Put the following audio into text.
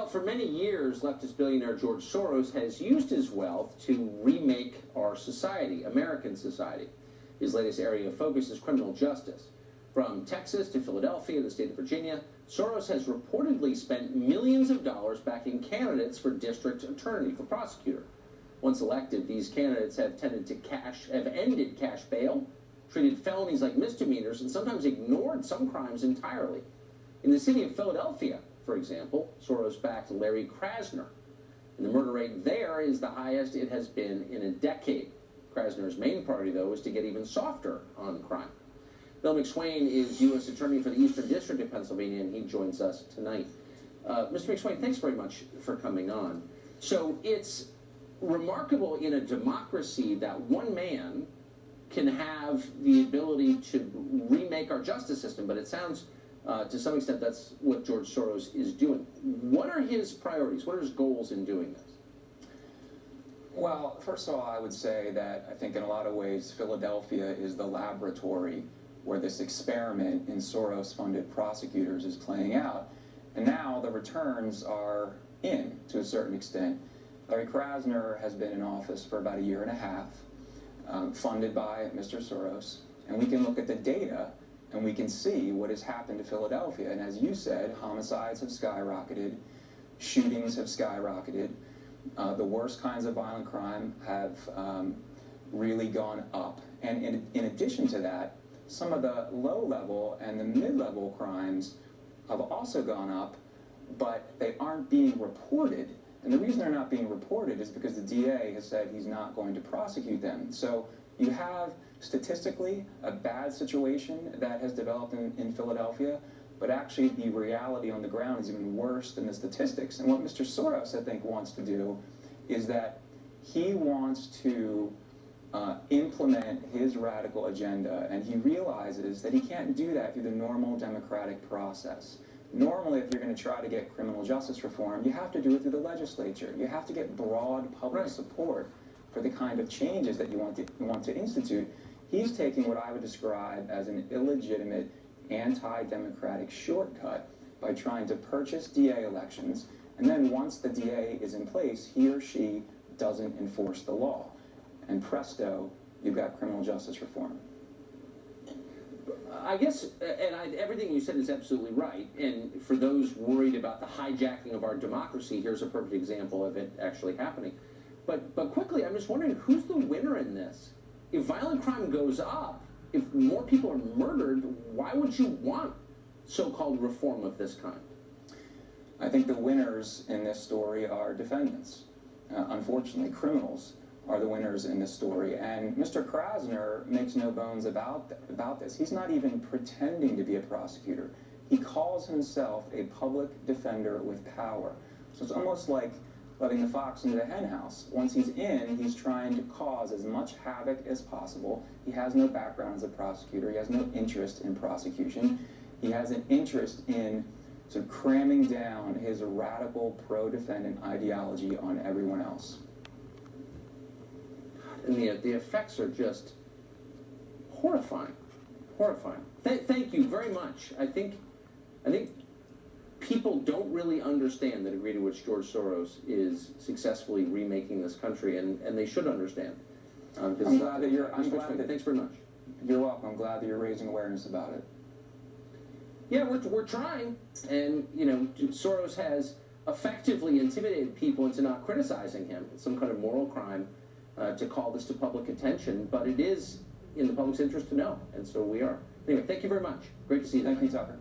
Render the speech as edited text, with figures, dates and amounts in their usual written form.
Well, for many years, leftist billionaire George Soros has used his wealth to remake our society, American society. His latest area of focus is criminal justice. From Texas to Philadelphia, the state of Virginia, Soros has reportedly spent millions of dollars backing candidates for district attorney, for prosecutor. Once elected, these candidates have ended cash bail, treated felonies like misdemeanors, and sometimes ignored some crimes entirely. In the city of Philadelphia, for example, Soros backed Larry Krasner, and the murder rate there is the highest it has been in a decade. Krasner's main priority, though, is to get even softer on crime. Bill McSwain is U.S. Attorney for the Eastern District of Pennsylvania, and he joins us tonight. Mr. McSwain, thanks very much for coming on. So it's remarkable in a democracy that one man can have the ability to remake our justice system, but it sounds to some extent that's what George Soros is doing. What are his priorities? What are his goals in doing this? Well, first of all, I would say that I think in a lot of ways Philadelphia is the laboratory where this experiment in Soros-funded prosecutors is playing out. And now the returns are in, to a certain extent. Larry Krasner has been in office for about a year and a half, funded by Mr. Soros. And we can look at the data and we can see what has happened to Philadelphia. And as you said, homicides have skyrocketed, shootings have skyrocketed, the worst kinds of violent crime have really gone up. And in addition to that, some of the low-level and the mid-level crimes have also gone up, but they aren't being reported. And the reason they're not being reported is because the DA has said he's not going to prosecute them. So you have statistically a bad situation that has developed in Philadelphia, but actually the reality on the ground is even worse than the statistics. And what Mr. Soros, I think, wants to do is that he wants to implement his radical agenda, and he realizes that he can't do that through the normal democratic process. Normally, if you're going to try to get criminal justice reform, you have to do it through the legislature. You have to get broad public support for the kind of changes that you want to institute. He's taking what I would describe as an illegitimate, anti-democratic shortcut by trying to purchase DA elections, and then once the DA is in place, he or she doesn't enforce the law. And presto, you've got criminal justice reform. I guess, and everything you said is absolutely right, and for those worried about the hijacking of our democracy, here's a perfect example of it actually happening. But quickly, I'm just wondering, who's the winner in this? If violent crime goes up, if more people are murdered, why would you want so-called reform of this kind? I think the winners in this story are defendants. Unfortunately, criminals are the winners in this story. And Mr. Krasner makes no bones about this. He's not even pretending to be a prosecutor. He calls himself a public defender with power. So it's almost like letting the fox into the henhouse. Once he's in, he's trying to cause as much havoc as possible. He has no background as a prosecutor. He has no interest in prosecution. He has an interest in sort of cramming down his radical pro-defendant ideology on everyone else. And the effects are just horrifying, horrifying. Thank you very much. I think people don't really understand the degree to which George Soros is successfully remaking this country, and they should understand. I'm glad that thanks very much. You're welcome. I'm glad that you're raising awareness about it. Yeah, we're trying, and you know, Soros has effectively intimidated people into not criticizing him. It's some kind of moral crime to call this to public attention, but it is in the public's interest to know, and so we are. Anyway, thank you very much. Great to see you. Thank you, Tucker.